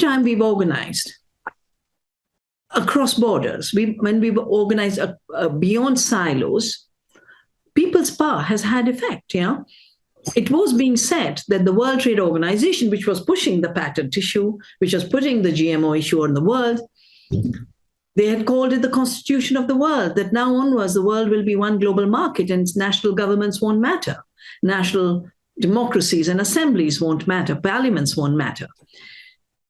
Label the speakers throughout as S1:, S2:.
S1: time we've organized across borders, when we've organized beyond silos, people's power has had effect. It was being said that the World Trade Organization, which was pushing the patent issue, which was putting the GMO issue on the world, they had called it the Constitution of the World, that now onwards the world will be one global market and national governments won't matter. National democracies and assemblies won't matter. Parliaments won't matter.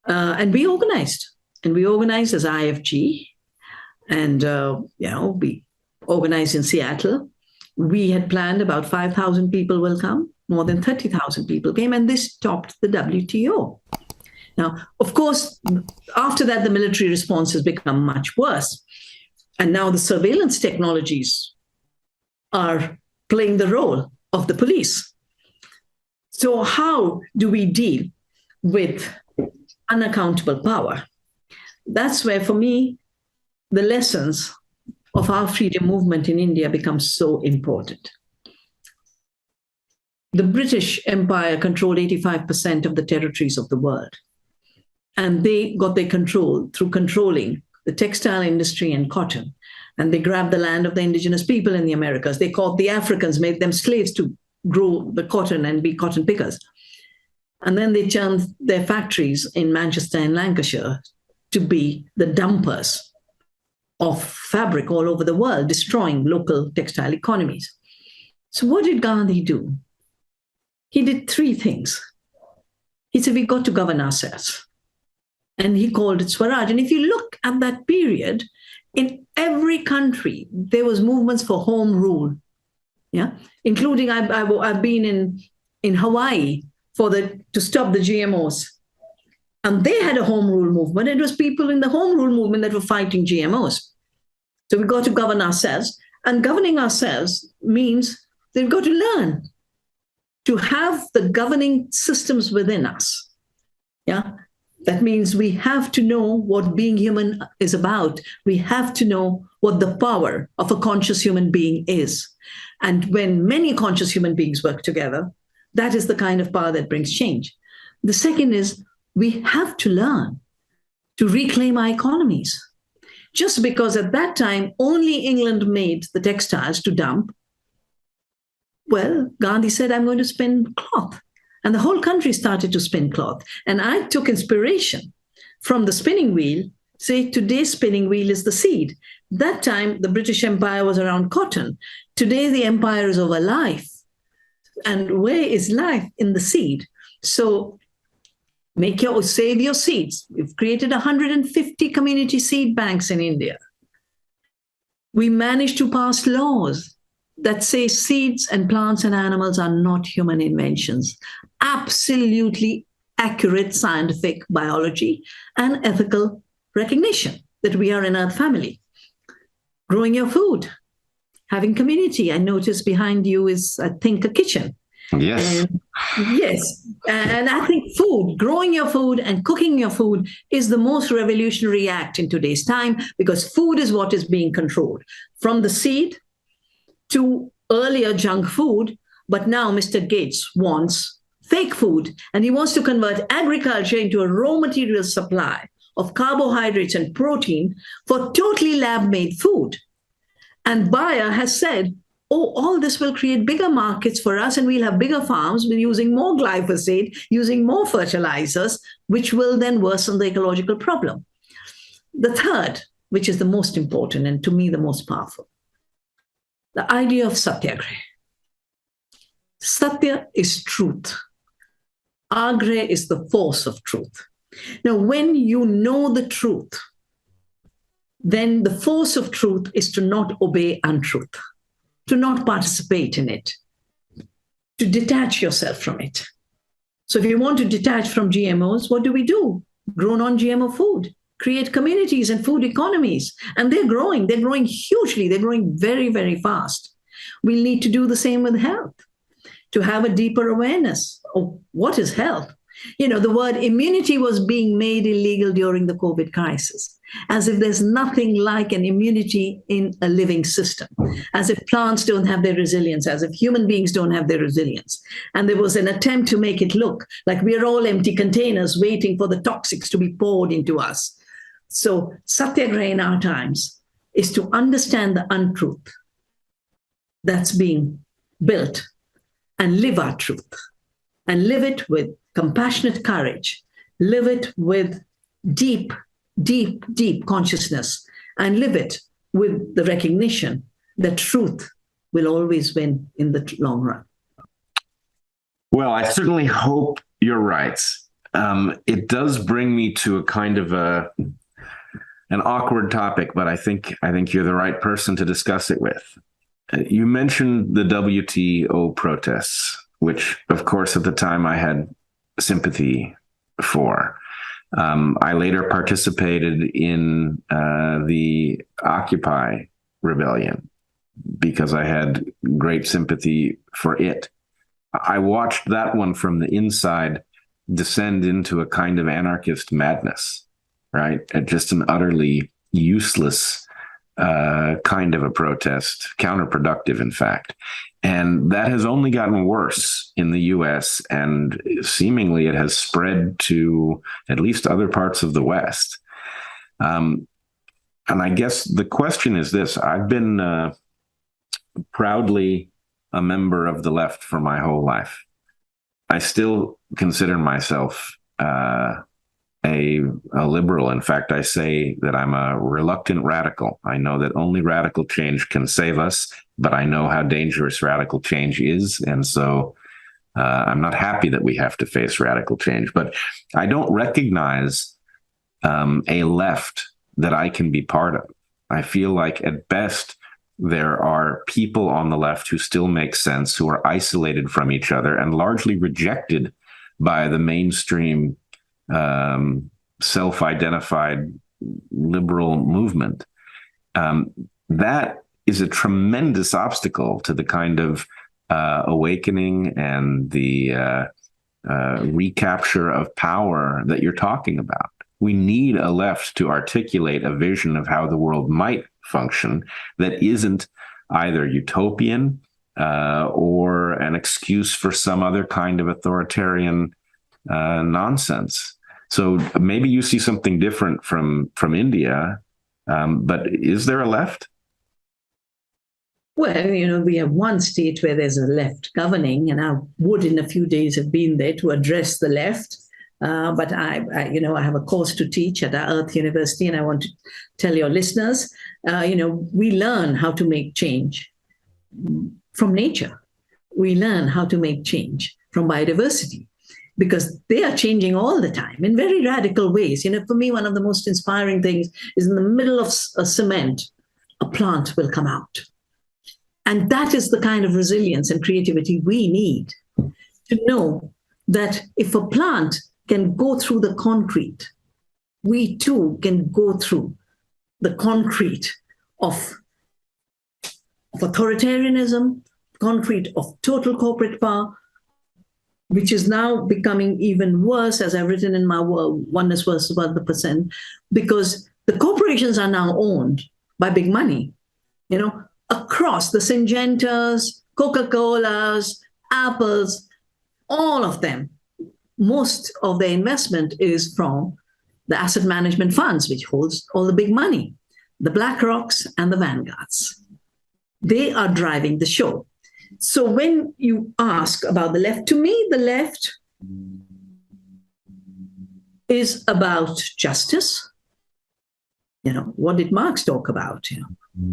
S1: And we organized. And we organized as IFG. And, we organized in Seattle. We had planned about 5,000 people will come. More than 30,000 people came. And this topped the WTO. Now, of course, after that, the military response has become much worse. And now the surveillance technologies are playing the role of the police. So how do we deal with unaccountable power? That's where, for me, the lessons of our freedom movement in India become so important. The British Empire controlled 85% of the territories of the world. And they got their control through controlling the textile industry and cotton. And they grabbed the land of the indigenous people in the Americas. They caught the Africans, made them slaves to grow the cotton and be cotton pickers. And then they turned their factories in Manchester and Lancashire to be the dumpers of fabric all over the world, destroying local textile economies. So what did Gandhi do? He did three things. He said, we got to govern ourselves. And he called it Swaraj. And if you look at that period, in every country, there was movements for home rule. Including I've been in Hawaii to stop the GMOs. And they had a home rule movement. It was people in the home rule movement that were fighting GMOs. So we got to govern ourselves. And governing ourselves means that we've got to learn to have the governing systems within us. That means we have to know what being human is about. We have to know what the power of a conscious human being is. And when many conscious human beings work together, that is the kind of power that brings change. The second is we have to learn to reclaim our economies. Just because at that time, only England made the textiles to dump, well, Gandhi said, I'm going to spin cloth. And the whole country started to spin cloth. And I took inspiration from the spinning wheel. Say, today's spinning wheel is the seed. That time, the British Empire was around cotton. Today, the empire is over life. And where is life? In the seed. So save your seeds. We've created 150 community seed banks in India. We managed to pass laws that say seeds and plants and animals are not human inventions. Absolutely accurate scientific biology and ethical recognition that we are an earth family. Growing your food, having community. I notice behind you is, I think, a kitchen.
S2: Yes.
S1: Yes. And I think growing your food and cooking your food is the most revolutionary act in today's time, because food is what is being controlled. From the seed to earlier junk food, but now Mr. Gates wants fake food, and he wants to convert agriculture into a raw material supply of carbohydrates and protein for totally lab-made food. And Bayer has said, all this will create bigger markets for us, and we'll have bigger farms with using more glyphosate, using more fertilizers, which will then worsen the ecological problem. The third, which is the most important and to me the most powerful, the idea of satyagraha. Satya is truth. Agraha is the force of truth. Now, when you know the truth, then the force of truth is to not obey untruth, to not participate in it, to detach yourself from it. So if you want to detach from GMOs, what do? Grow non-GMO food, create communities and food economies. And they're growing hugely. They're growing very, very fast. We'll need to do the same with health, to have a deeper awareness of what is health. The word immunity was being made illegal during the COVID crisis, as if there's nothing like an immunity in a living system, as if plants don't have their resilience, as if human beings don't have their resilience. And there was an attempt to make it look like we're all empty containers waiting for the toxics to be poured into us. So satyagraha in our times is to understand the untruth that's being built and live our truth, and live it with compassionate courage, live it with deep, deep, deep consciousness, and live it with the recognition that truth will always win in the long run.
S2: Well, I certainly hope you're right. It does bring me to a kind of an awkward topic, but I think you're the right person to discuss it with. You mentioned the WTO protests, which, of course, at the time I had sympathy for. I later participated in the Occupy rebellion because I had great sympathy for it. I watched that one from the inside descend into a kind of anarchist madness, right? Just an utterly useless kind of a protest, counterproductive, in fact. And that has only gotten worse in the US, and seemingly it has spread to at least other parts of the West. And I guess the question is this: I've been proudly a member of the left for my whole life. I still consider myself a liberal. In fact, I say that I'm a reluctant radical. I know that only radical change can save us, but I know how dangerous radical change is. And so I'm not happy that we have to face radical change, but I don't recognize a left that I can be part of. I feel like at best, there are people on the left who still make sense, who are isolated from each other and largely rejected by the mainstream self-identified liberal movement. That is a tremendous obstacle to the kind of awakening and the recapture of power that you're talking about. We need a left to articulate a vision of how the world might function that isn't either utopian or an excuse for some other kind of authoritarian nonsense. So maybe you see something different from India, but is there a left?
S1: Well, we have one state where there's a left governing, and I would in a few days have been there to address the left. But I have a course to teach at our Earth University, and I want to tell your listeners, we learn how to make change from nature. We learn how to make change from biodiversity, because they are changing all the time in very radical ways. For me, one of the most inspiring things is in the middle of a cement, a plant will come out. And that is the kind of resilience and creativity we need to know that if a plant can go through the concrete, we too can go through the concrete of authoritarianism, concrete of total corporate power, which is now becoming even worse, as I've written in my work, Oneness versus the Percent, because the corporations are now owned by big money, across the Syngentas, Coca-Colas, Apples, all of them. Most of their investment is from the asset management funds, which holds all the big money, the BlackRocks and the Vanguards. They are driving the show. So when you ask about the left, to me, the left is about justice. What did Marx talk about?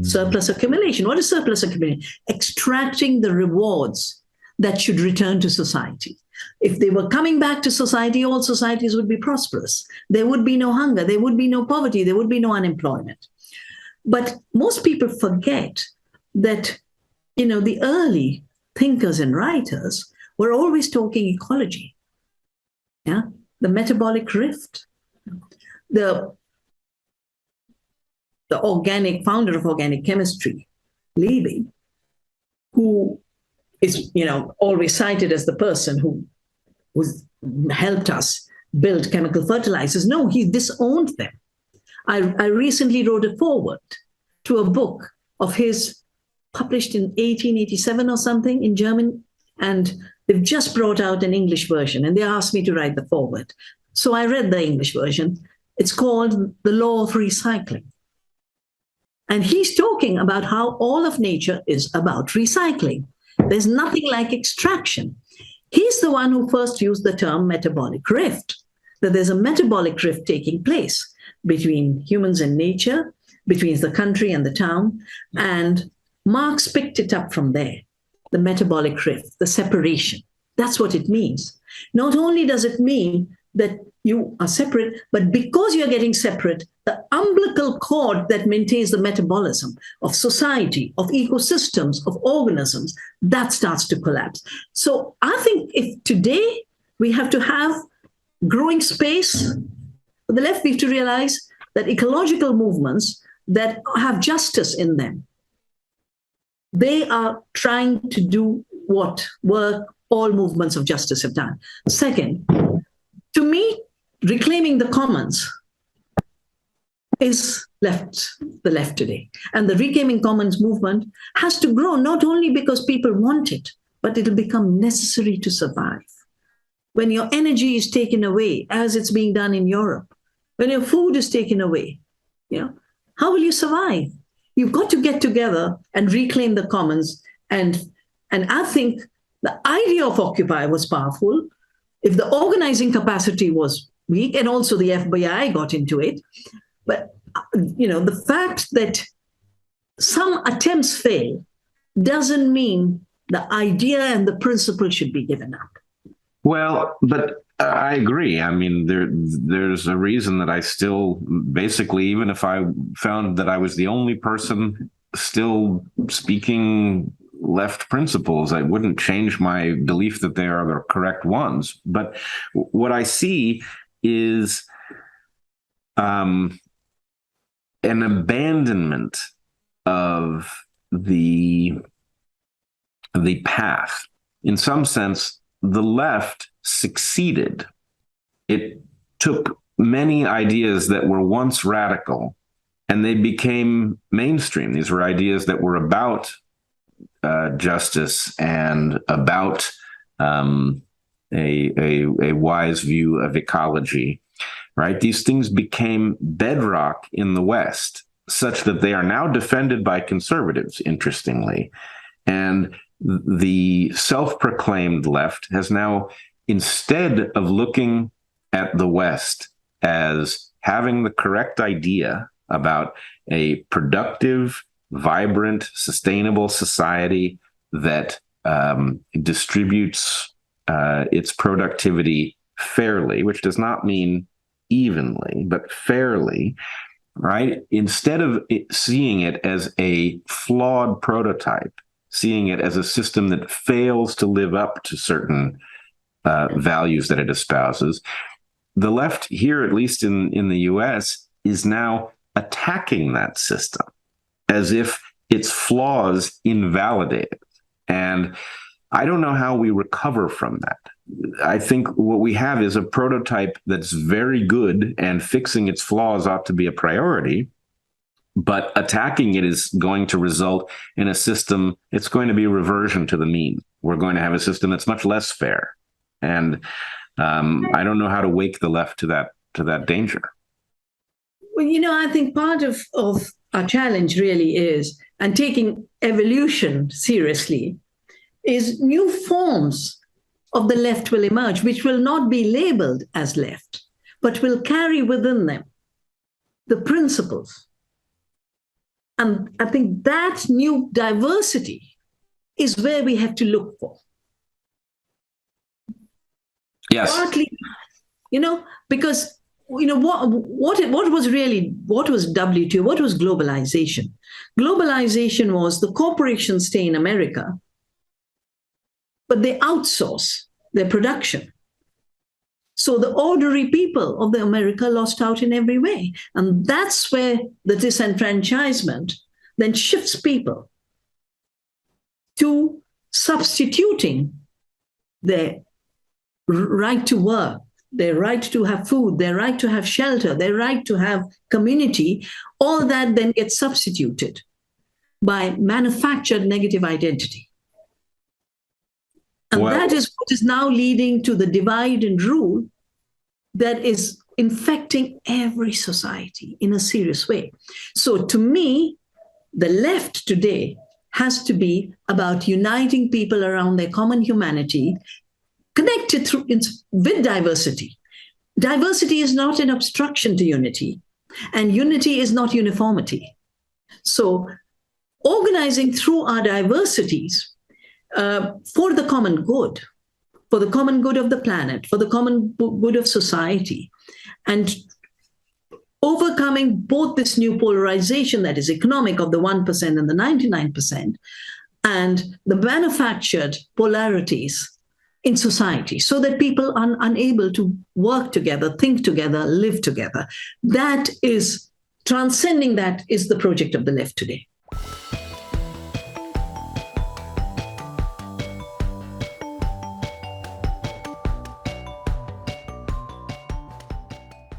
S1: Surplus accumulation. What is surplus accumulation? Extracting the rewards that should return to society. If they were coming back to society, all societies would be prosperous. There would be no hunger. There would be no poverty. There would be no unemployment. But most people forget that, the early thinkers and writers were always talking ecology. The metabolic rift. The organic founder of organic chemistry, Levy, who is, always cited as the person who helped us build chemical fertilizers. No, he disowned them. I recently wrote a foreword to a book of his published in 1887 or something in German, and they've just brought out an English version, and they asked me to write the foreword. So I read the English version. It's called The Law of Recycling. And he's talking about how all of nature is about recycling. There's nothing like extraction. He's the one who first used the term metabolic rift, that there's a metabolic rift taking place between humans and nature, between the country and the town. And Marx picked it up from there, the metabolic rift, the separation. That's what it means. Not only does it mean that you are separate, but because you're getting separate, the umbilical cord that maintains the metabolism of society, of ecosystems, of organisms, that starts to collapse. So I think if today we have to have growing space, for the left, we have to realize that ecological movements that have justice in them, they are trying to do what work all movements of justice have done. Second, to me, reclaiming the commons is the left today. And the Reclaiming Commons movement has to grow not only because people want it, but it'll become necessary to survive. When your energy is taken away, as it's being done in Europe, when your food is taken away, how will you survive? You've got to get together and reclaim the commons. And I think the idea of Occupy was powerful. If the organizing capacity was weak, and also the FBI got into it, but the fact that some attempts fail doesn't mean the idea and the principle should be given up.
S2: Well, but I agree. I mean, there's a reason that I still, basically, even if I found that I was the only person still speaking left principles, I wouldn't change my belief that they are the correct ones. But what I see is an abandonment of the path. In some sense, the left succeeded. It took many ideas that were once radical and they became mainstream. These were ideas that were about justice and about a wise view of ecology, right? These things became bedrock in the West, such that they are now defended by conservatives, interestingly. And the self-proclaimed left has now, instead of looking at the West as having the correct idea about a productive, vibrant, sustainable society that distributes its productivity fairly, which does not mean evenly, but fairly, right? Instead of seeing it as a flawed prototype, seeing it as a system that fails to live up to certain values that it espouses, the left here, at least in the US, is now attacking that system as if its flaws invalidate it. And I don't know how we recover from that. I think what we have is a prototype that's very good, and fixing its flaws ought to be a priority. But attacking it is going to result in a system, it's going to be a reversion to the mean. We're going to have a system that's much less fair. And I don't know how to wake the left to that danger.
S1: Well, I think part of our challenge really is, and taking evolution seriously, is new forms of the left will emerge, which will not be labeled as left, but will carry within them the principles. And I think that new diversity is where we have to look for.
S2: Yes.
S1: Partly, because what was WTO? What was globalization? Globalization was the corporations stay in America, but they outsource their production. So the ordinary people of America lost out in every way. And that's where the disenfranchisement then shifts people to substituting their right to work, their right to have food, their right to have shelter, their right to have community, all that then gets substituted by manufactured negative identity. And that is what is now leading to the divide and rule that is infecting every society in a serious way. So to me, the left today has to be about uniting people around their common humanity, connected with diversity. Diversity is not an obstruction to unity, and unity is not uniformity. So organizing through our diversities for the common good of the planet, for the common good of society, and overcoming both this new polarization that is economic of the 1% and the 99%, and the manufactured polarities in society, so that people are unable to work together, think together, live together. That is, transcending that is the project of the left today.